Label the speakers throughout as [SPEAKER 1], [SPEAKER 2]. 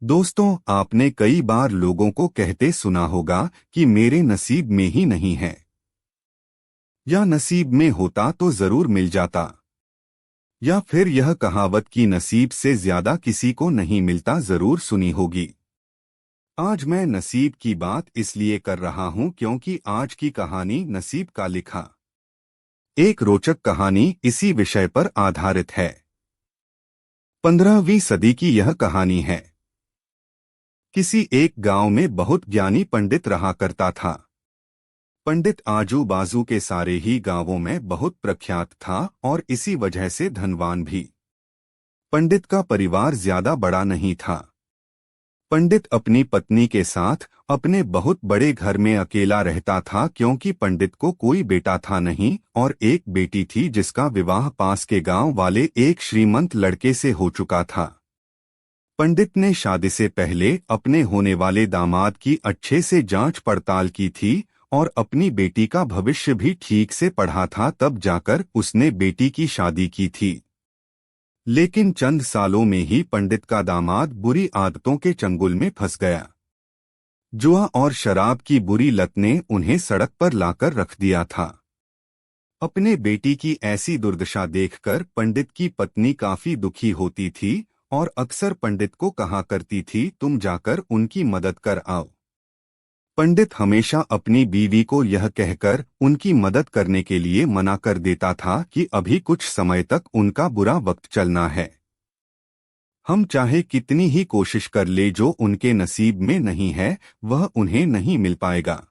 [SPEAKER 1] दोस्तों, आपने कई बार लोगों को कहते सुना होगा कि मेरे नसीब में ही नहीं है, या नसीब में होता तो जरूर मिल जाता, या फिर यह कहावत कि नसीब से ज्यादा किसी को नहीं मिलता जरूर सुनी होगी। आज मैं नसीब की बात इसलिए कर रहा हूं क्योंकि आज की कहानी नसीब का लिखा एक रोचक कहानी इसी विषय पर आधारित है। 15वीं सदी की यह कहानी है। किसी एक गांव में बहुत ज्ञानी पंडित रहा करता था। पंडित आजू बाजू के सारे ही गांवों में बहुत प्रख्यात था और इसी वजह से धनवान भी। पंडित का परिवार ज्यादा बड़ा नहीं था। पंडित अपनी पत्नी के साथ अपने बहुत बड़े घर में अकेला रहता था क्योंकि पंडित को कोई बेटा था नहीं और एक बेटी थी जिसका विवाह पास के गांव वाले एक श्रीमंत लड़के से हो चुका था। पंडित ने शादी से पहले अपने होने वाले दामाद की अच्छे से जांच पड़ताल की थी और अपनी बेटी का भविष्य भी ठीक से पढ़ा था, तब जाकर उसने बेटी की शादी की थी। लेकिन चंद सालों में ही पंडित का दामाद बुरी आदतों के चंगुल में फंस गया। जुआ और शराब की बुरी लत ने उन्हें सड़क पर लाकर रख दिया था। अपने बेटी की ऐसी दुर्दशा देखकर पंडित की पत्नी काफी दुखी होती थी और अक्सर पंडित को कहा करती थी, तुम जाकर उनकी मदद कर आओ। पंडित हमेशा अपनी बीवी को यह कहकर उनकी मदद करने के लिए मना कर देता था कि अभी कुछ समय तक उनका बुरा वक्त चलना है। हम चाहे कितनी ही कोशिश कर ले, जो उनके नसीब में नहीं है वह उन्हें नहीं मिल पाएगा।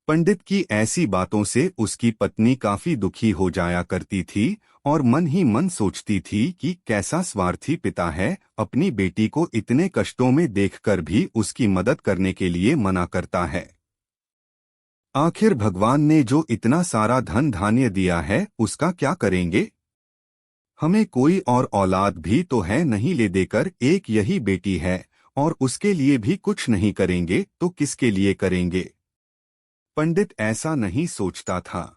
[SPEAKER 1] पंडित की ऐसी बातों से उसकी पत्नी काफी दुखी हो जाया करती थी और मन ही मन सोचती थी कि कैसा स्वार्थी पिता है, अपनी बेटी को इतने कष्टों में देखकर भी उसकी मदद करने के लिए मना करता है। आखिर भगवान ने जो इतना सारा धन धान्य दिया है उसका क्या करेंगे? हमें कोई और औलाद भी तो है नहीं, ले देकर एक यही बेटी है और उसके लिए भी कुछ नहीं करेंगे तो किसके लिए करेंगे? पंडित ऐसा नहीं सोचता था।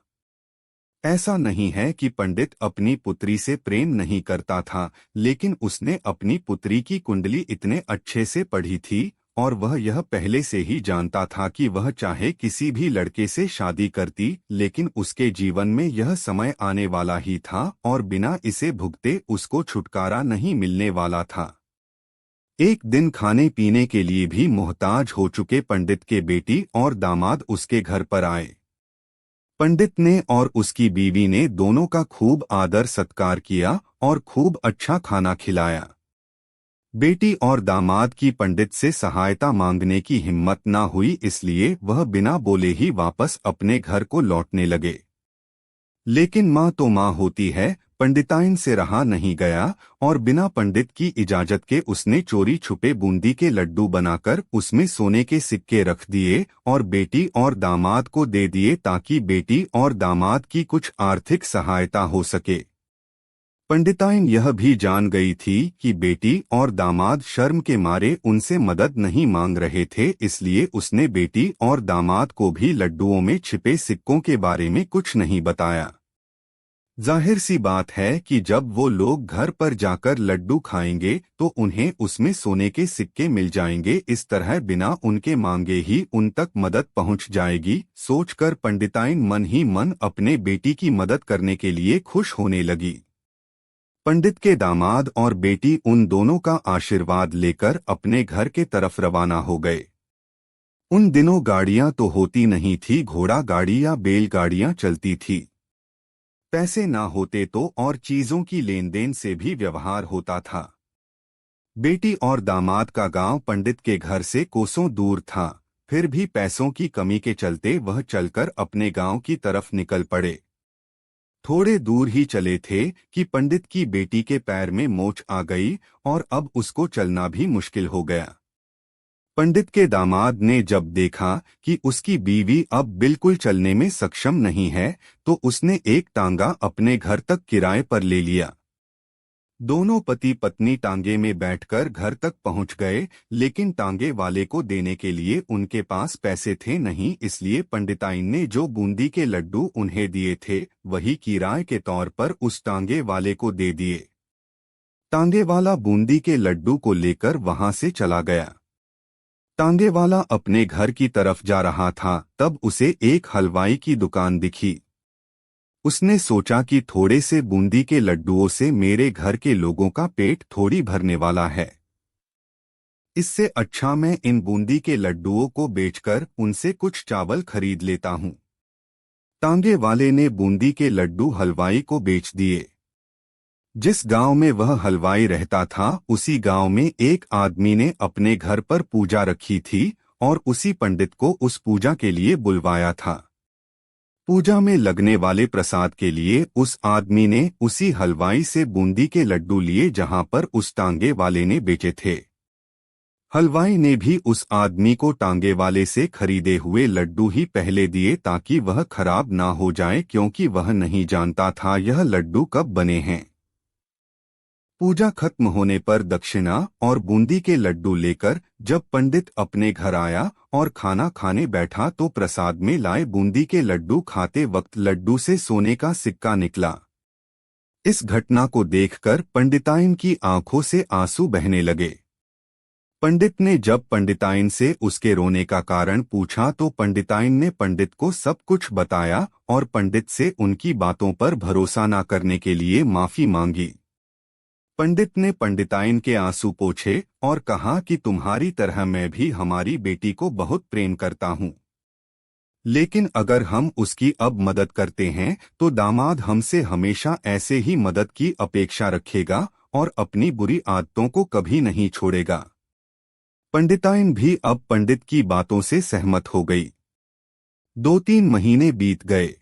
[SPEAKER 1] ऐसा नहीं है कि पंडित अपनी पुत्री से प्रेम नहीं करता था, लेकिन उसने अपनी पुत्री की कुंडली इतने अच्छे से पढ़ी थी और वह यह पहले से ही जानता था कि वह चाहे किसी भी लड़के से शादी करती, लेकिन उसके जीवन में यह समय आने वाला ही था और बिना इसे भुगते उसको छुटकारा नहीं मिलने वाला था। एक दिन खाने पीने के लिए भी मोहताज हो चुके पंडित के बेटी और दामाद उसके घर पर आए। पंडित ने और उसकी बीवी ने दोनों का खूब आदर सत्कार किया और खूब अच्छा खाना खिलाया। बेटी और दामाद की पंडित से सहायता मांगने की हिम्मत ना हुई, इसलिए वह बिना बोले ही वापस अपने घर को लौटने लगे। लेकिन माँ तो माँ होती है, पंडिताइन से रहा नहीं गया और बिना पंडित की इजाजत के उसने चोरी छुपे बूंदी के लड्डू बनाकर उसमें सोने के सिक्के रख दिए और बेटी और दामाद को दे दिए ताकि बेटी और दामाद की कुछ आर्थिक सहायता हो सके। पंडिताइन यह भी जान गई थी कि बेटी और दामाद शर्म के मारे उनसे मदद नहीं मांग रहे थे, इसलिए उसने बेटी और दामाद को भी लड्डुओं में छिपे सिक्कों के बारे में कुछ नहीं बताया। जाहिर सी बात है कि जब वो लोग घर पर जाकर लड्डू खाएंगे तो उन्हें उसमें सोने के सिक्के मिल जाएंगे, इस तरह बिना उनके मांगे ही उन तक मदद पहुंच जाएगी। सोचकर पंडिताइन मन ही मन अपने बेटी की मदद करने के लिए खुश होने लगी। पंडित के दामाद और बेटी उन दोनों का आशीर्वाद लेकर अपने घर के तरफ रवाना हो गए। उन दिनों गाड़ियां तो होती नहीं थी, घोड़ा गाड़ी या बैलगाड़ियां चलती थी। पैसे ना होते तो और चीजों की लेन देन से भी व्यवहार होता था। बेटी और दामाद का गांव पंडित के घर से कोसों दूर था, फिर भी पैसों की कमी के चलते वह चलकर अपने गांव की तरफ निकल पड़े। थोड़े दूर ही चले थे कि पंडित की बेटी के पैर में मोच आ गई और अब उसको चलना भी मुश्किल हो गया। पंडित के दामाद ने जब देखा कि उसकी बीवी अब बिल्कुल चलने में सक्षम नहीं है, तो उसने एक टांगा अपने घर तक किराए पर ले लिया। दोनों पति पत्नी टांगे में बैठकर घर तक पहुंच गए, लेकिन टांगे वाले को देने के लिए उनके पास पैसे थे नहीं, इसलिए पंडिताइन ने जो बूंदी के लड्डू उन्हें दिए थे वही किराए के तौर पर उस टांगे वाले को दे दिए। तांगे वाला बूंदी के लड्डू को लेकर वहां से चला गया। तांगे वाला अपने घर की तरफ जा रहा था, तब उसे एक हलवाई की दुकान दिखी। उसने सोचा कि थोड़े से बूंदी के लड्डुओं से मेरे घर के लोगों का पेट थोड़ी भरने वाला है। इससे अच्छा मैं इन बूंदी के लड्डुओं को बेचकर उनसे कुछ चावल खरीद लेता हूँ। तांगे वाले ने बूंदी के लड्डू हलवाई को बेच दिए। जिस गांव में वह हलवाई रहता था, उसी गांव में एक आदमी ने अपने घर पर पूजा रखी थी और उसी पंडित को उस पूजा के लिए बुलवाया था। पूजा में लगने वाले प्रसाद के लिए उस आदमी ने उसी हलवाई से बूंदी के लड्डू लिए जहां पर उस टांगे वाले ने बेचे थे। हलवाई ने भी उस आदमी को टांगे वाले से खरीदे हुए लड्डू ही पहले दिए ताकि वह खराब ना हो जाए, क्योंकि वह नहीं जानता था यह लड्डू कब बने हैं। पूजा खत्म होने पर दक्षिणा और बूंदी के लड्डू लेकर जब पंडित अपने घर आया और खाना खाने बैठा तो प्रसाद में लाए बूंदी के लड्डू खाते वक्त लड्डू से सोने का सिक्का निकला। इस घटना को देखकर पंडिताइन की आंखों से आंसू बहने लगे। पंडित ने जब पंडिताइन से उसके रोने का कारण पूछा तो पंडिताइन ने पंडित को सब कुछ बताया और पंडित से उनकी बातों पर भरोसा न करने के लिए माफी मांगी। पंडित ने पंडिताइन के आंसू पोंछे और कहा कि तुम्हारी तरह मैं भी हमारी बेटी को बहुत प्रेम करता हूँ, लेकिन अगर हम उसकी अब मदद करते हैं तो दामाद हमसे हमेशा ऐसे ही मदद की अपेक्षा रखेगा और अपनी बुरी आदतों को कभी नहीं छोड़ेगा। पंडिताइन भी अब पंडित की बातों से सहमत हो गई। 2-3 महीने बीत गए।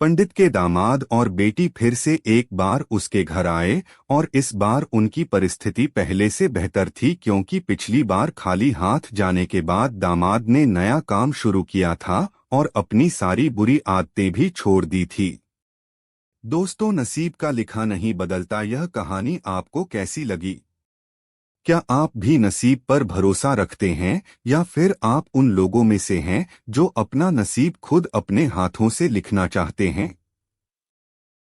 [SPEAKER 1] पंडित के दामाद और बेटी फिर से एक बार उसके घर आए और इस बार उनकी परिस्थिति पहले से बेहतर थी, क्योंकि पिछली बार खाली हाथ जाने के बाद दामाद ने नया काम शुरू किया था और अपनी सारी बुरी आदतें भी छोड़ दी थी। दोस्तों, नसीब का लिखा नहीं बदलता। यह कहानी आपको कैसी लगी? क्या आप भी नसीब पर भरोसा रखते हैं या फिर आप उन लोगों में से हैं जो अपना नसीब खुद अपने हाथों से लिखना चाहते हैं?